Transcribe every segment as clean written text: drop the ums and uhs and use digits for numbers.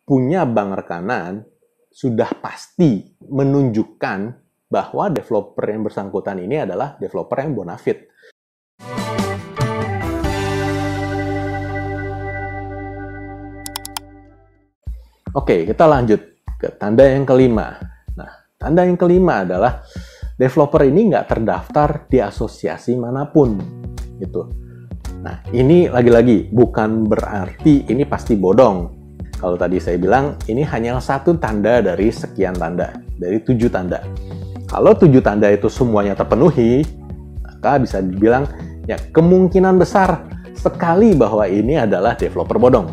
punya bank rekanan sudah pasti menunjukkan bahwa developer yang bersangkutan ini adalah developer yang bona fide. Oke, kita lanjut ke tanda yang kelima. Nah, tanda yang kelima adalah developer ini nggak terdaftar di asosiasi manapun, gitu. Nah, ini lagi-lagi bukan berarti ini pasti bodong. Kalau tadi saya bilang, ini hanya satu tanda dari sekian tanda, dari 7 tanda. Kalau 7 tanda itu semuanya terpenuhi, maka bisa dibilang ya kemungkinan besar sekali bahwa ini adalah developer bodong.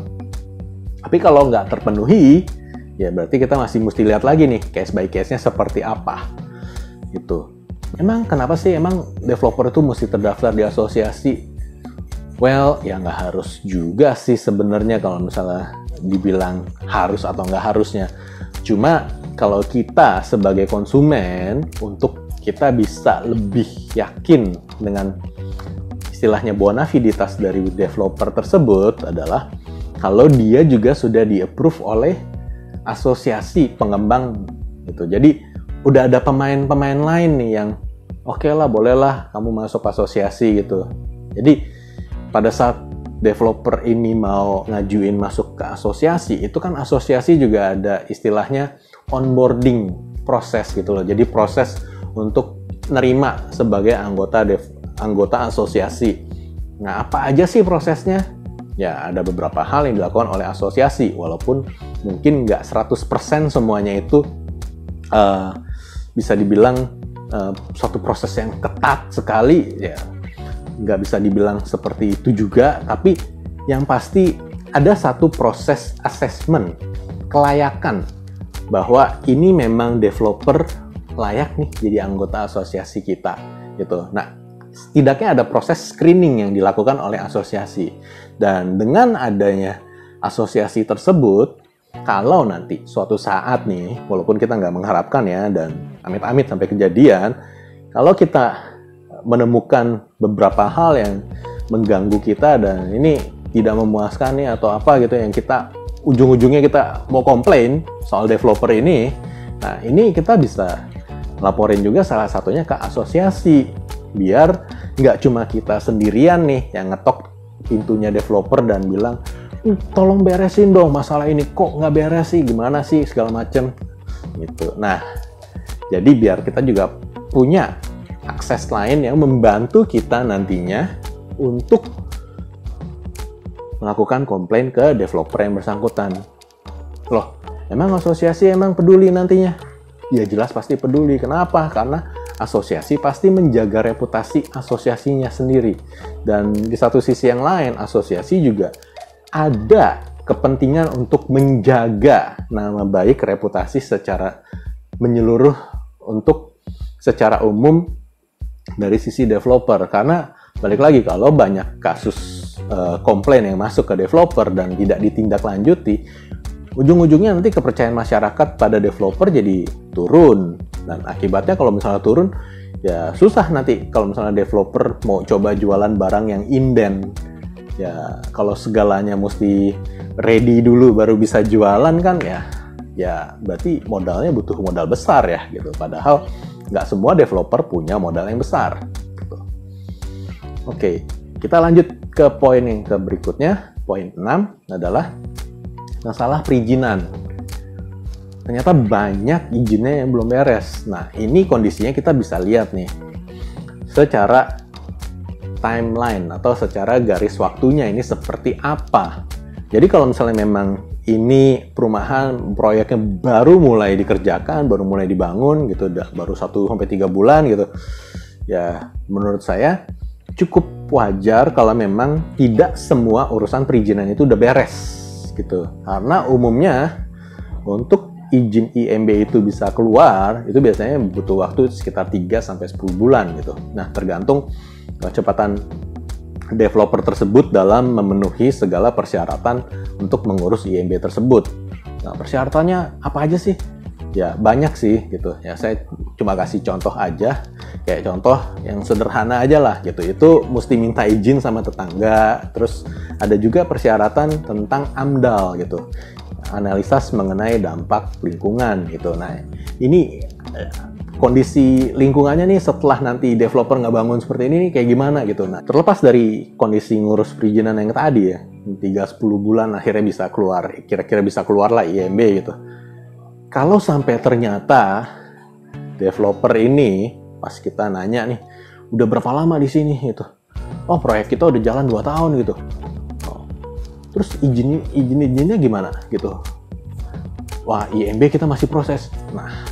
Tapi kalau nggak terpenuhi, ya berarti kita masih mesti lihat lagi nih case by case-nya seperti apa. Gitu. Emang kenapa sih emang developer itu mesti terdaftar di asosiasi? Well, ya nggak harus juga sih sebenarnya kalau misalnya dibilang harus atau nggak harusnya. Cuma kalau kita sebagai konsumen, untuk kita bisa lebih yakin dengan istilahnya bona fiditas dari developer tersebut adalah kalau dia juga sudah di-approve oleh asosiasi pengembang gitu. Jadi udah ada pemain-pemain lain nih yang oke lah, bolehlah kamu masuk asosiasi gitu. Jadi pada saat developer ini mau ngajuin masuk ke asosiasi, itu kan asosiasi juga ada istilahnya onboarding proses gitu loh. Jadi proses untuk nerima sebagai anggota asosiasi. Nah, apa aja sih prosesnya? Ya, ada beberapa hal yang dilakukan oleh asosiasi, walaupun mungkin nggak 100% semuanya itu bisa dibilang suatu proses yang ketat sekali, ya nggak bisa dibilang seperti itu juga, tapi yang pasti ada satu proses assessment, kelayakan, bahwa ini memang developer layak nih jadi anggota asosiasi kita, gitu. Nah, setidaknya ada proses screening yang dilakukan oleh asosiasi. Dan dengan adanya asosiasi tersebut, kalau nanti suatu saat nih, walaupun kita nggak mengharapkan ya, dan amit-amit sampai kejadian, kalau kita menemukan beberapa hal yang mengganggu kita dan ini tidak memuaskan nih atau apa gitu, yang kita ujung-ujungnya kita mau komplain soal developer ini, nah ini kita bisa laporin juga salah satunya ke asosiasi, biar nggak cuma kita sendirian nih yang ngetok pintunya developer dan bilang, tolong beresin dong masalah ini, kok nggak beres sih, gimana sih, segala macem gitu. Nah, jadi biar kita juga punya akses lain yang membantu kita nantinya untuk melakukan komplain ke developer yang bersangkutan. Loh, emang asosiasi emang peduli nantinya? Ya jelas pasti peduli. Kenapa? Karena asosiasi pasti menjaga reputasi asosiasinya sendiri. Dan di satu sisi yang lain, asosiasi juga ada kepentingan untuk menjaga nama baik, reputasi secara menyeluruh untuk secara umum dari sisi developer. Karena balik lagi, kalau banyak kasus komplain yang masuk ke developer dan tidak ditindaklanjuti, ujung-ujungnya nanti kepercayaan masyarakat pada developer jadi turun. Dan akibatnya kalau misalnya turun, ya susah nanti kalau misalnya developer mau coba jualan barang yang inden. Ya kalau segalanya mesti ready dulu baru bisa jualan kan, ya berarti modalnya butuh modal besar ya gitu. Padahal nggak semua developer punya modal yang besar. Gitu. Oke, kita lanjut ke poin yang berikutnya. Poin 6 adalah masalah perizinan. Ternyata banyak izinnya yang belum beres. Nah, ini kondisinya kita bisa lihat nih secara timeline atau secara garis waktunya ini seperti apa. Jadi kalau misalnya memang ini perumahan proyeknya baru mulai dikerjakan, baru mulai dibangun gitu, baru 1-3 bulan gitu, ya menurut saya cukup wajar kalau memang tidak semua urusan perizinan itu udah beres gitu. Karena umumnya untuk izin IMB itu bisa keluar, itu biasanya butuh waktu sekitar 3-10 bulan gitu. Nah, tergantung kecepatan developer tersebut dalam memenuhi segala persyaratan untuk mengurus IMB tersebut. Nah, persyaratannya apa aja sih? Ya, banyak sih gitu. Ya, saya cuma kasih contoh aja. Kayak contoh yang sederhana aja lah gitu. Itu mesti minta izin sama tetangga. Terus ada juga persyaratan tentang AMDAL gitu. analisa mengenai dampak lingkungan gitu. Nah, ini kondisi lingkungannya nih setelah nanti developer nggak bangun seperti ini kayak gimana gitu. Nah, terlepas dari kondisi ngurus perizinan yang tadi ya, 3-10 bulan akhirnya bisa keluar, kira-kira bisa keluar lah IMB gitu. Kalau sampai ternyata developer ini, pas kita nanya nih, udah berapa lama di sini gitu. Oh, proyek kita udah jalan 2 tahun gitu. Oh, terus izinnya gimana gitu. Wah, IMB kita masih proses. Nah,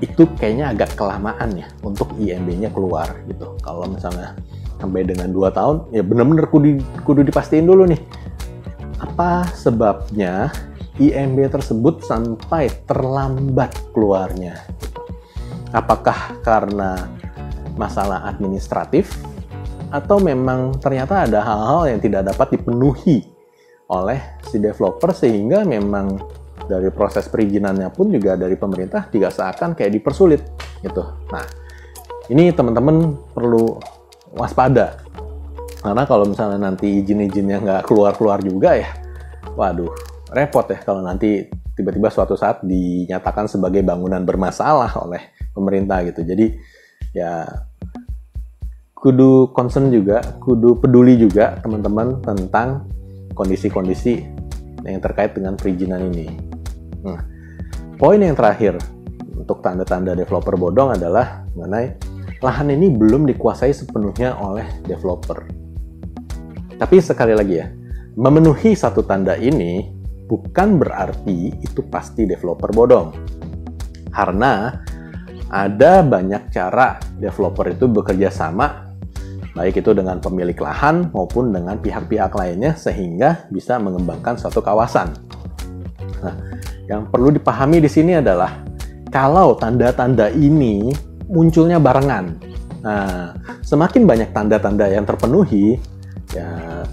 itu kayaknya agak kelamaan ya untuk IMB-nya keluar gitu. Kalau misalnya sampai dengan 2 tahun, ya benar-benar kudu dipastiin dulu nih. Apa sebabnya IMB tersebut sampai terlambat keluarnya? Apakah karena masalah administratif? Atau memang ternyata ada hal-hal yang tidak dapat dipenuhi oleh si developer sehingga memang dari proses perizinannya pun juga dari pemerintah tidak seakan kayak dipersulit gitu. Nah, ini teman-teman perlu waspada karena kalau misalnya nanti izin-izinnya nggak keluar-keluar juga ya, waduh, repot ya kalau nanti tiba-tiba suatu saat dinyatakan sebagai bangunan bermasalah oleh pemerintah gitu. Jadi ya kudu concern juga, kudu peduli juga teman-teman tentang kondisi-kondisi yang terkait dengan perizinan ini. Nah, poin yang terakhir untuk tanda-tanda developer bodong adalah mengenai lahan ini belum dikuasai sepenuhnya oleh developer. Tapi sekali lagi ya, memenuhi satu tanda ini bukan berarti itu pasti developer bodong. Karena ada banyak cara developer itu bekerja sama, baik itu dengan pemilik lahan maupun dengan pihak-pihak lainnya sehingga bisa mengembangkan suatu kawasan. Nah, yang perlu dipahami di sini adalah kalau tanda-tanda ini munculnya barengan. Nah, semakin banyak tanda-tanda yang terpenuhi, ya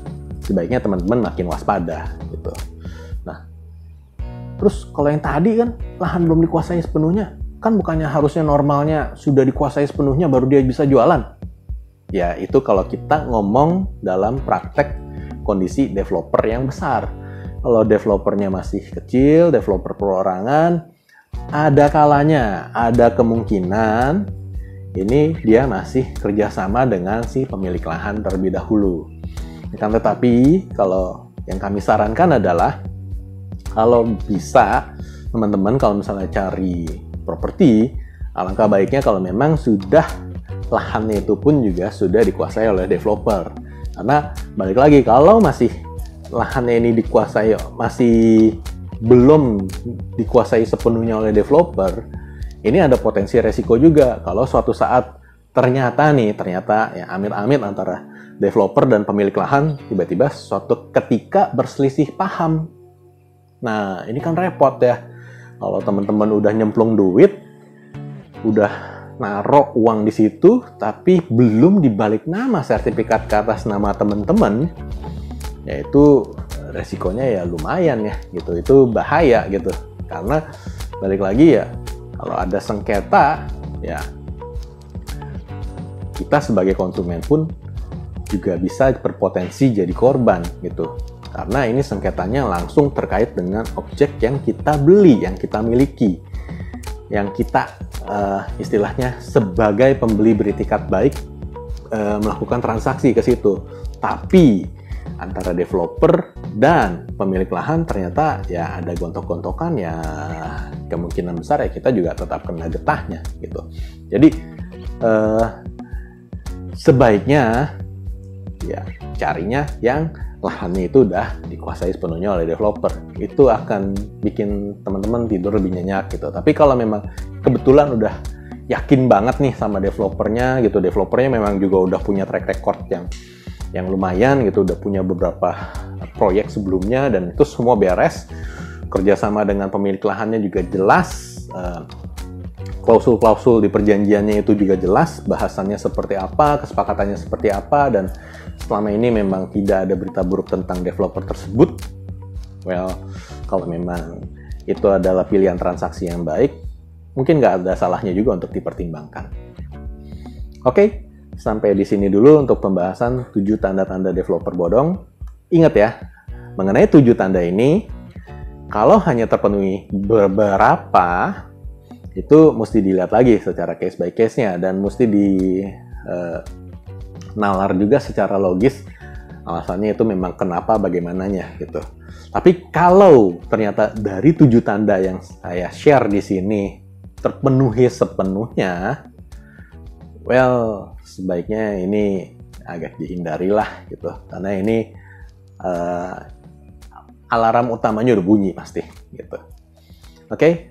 sebaiknya teman-teman makin waspada gitu. Nah, terus kalau yang tadi kan lahan belum dikuasai sepenuhnya, kan bukannya harusnya normalnya sudah dikuasai sepenuhnya baru dia bisa jualan? Ya, itu kalau kita ngomong dalam praktek kondisi developer yang besar. Kalau developernya masih kecil, developer perorangan, ada kalanya, ada kemungkinan ini dia masih kerjasama dengan si pemilik lahan terlebih dahulu. Kan tetapi kalau yang kami sarankan adalah kalau bisa teman-teman kalau misalnya cari properti, alangkah baiknya kalau memang sudah lahannya itu pun juga sudah dikuasai oleh developer. Karena balik lagi kalau masih lahannya ini dikuasai masih belum dikuasai sepenuhnya oleh developer, ini ada potensi resiko juga kalau suatu saat ternyata ya amit-amit antara developer dan pemilik lahan tiba-tiba suatu ketika berselisih paham. Nah, ini kan repot ya. Kalau teman-teman udah nyemplung duit, udah naruh uang di situ tapi belum dibalik nama sertifikat ke atas nama teman-teman, yaitu resikonya ya lumayan ya gitu, itu bahaya gitu. Karena balik lagi ya, kalau ada sengketa ya kita sebagai konsumen pun juga bisa berpotensi jadi korban gitu. Karena ini sengketanya langsung terkait dengan objek yang kita beli, yang kita miliki, yang kita istilahnya sebagai pembeli beritikat baik melakukan transaksi ke situ. Tapi antara developer dan pemilik lahan ternyata ya ada gontok-gontokan, ya kemungkinan besar ya kita juga tetap kena getahnya gitu. Jadi sebaiknya ya carinya yang lahannya itu udah dikuasai sepenuhnya oleh developer. Itu akan bikin teman-teman tidur lebih nyenyak gitu. Tapi kalau memang kebetulan udah yakin banget nih sama developernya gitu, developernya memang juga udah punya track record yang lumayan gitu, udah punya beberapa proyek sebelumnya dan itu semua beres, kerjasama dengan pemilik lahannya juga jelas, klausul-klausul di perjanjiannya itu juga jelas, bahasannya seperti apa, kesepakatannya seperti apa, dan selama ini memang tidak ada berita buruk tentang developer tersebut. Well, kalau memang itu adalah pilihan transaksi yang baik, mungkin nggak ada salahnya juga untuk dipertimbangkan. Oke. Sampai di sini dulu untuk pembahasan 7 tanda-tanda developer bodong. Ingat ya, mengenai 7 tanda ini, Kalau hanya terpenuhi beberapa, itu mesti dilihat lagi secara case by case-nya dan mesti nalar juga secara logis alasannya itu memang kenapa bagaimananya gitu. Tapi kalau ternyata dari 7 tanda yang saya share di sini terpenuhi sepenuhnya, well, sebaiknya ini agak dihindari lah gitu, karena ini alarm utamanya udah bunyi pasti gitu. Oke,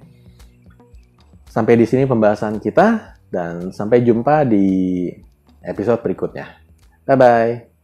sampai di sini pembahasan kita dan sampai jumpa di episode berikutnya. Bye bye.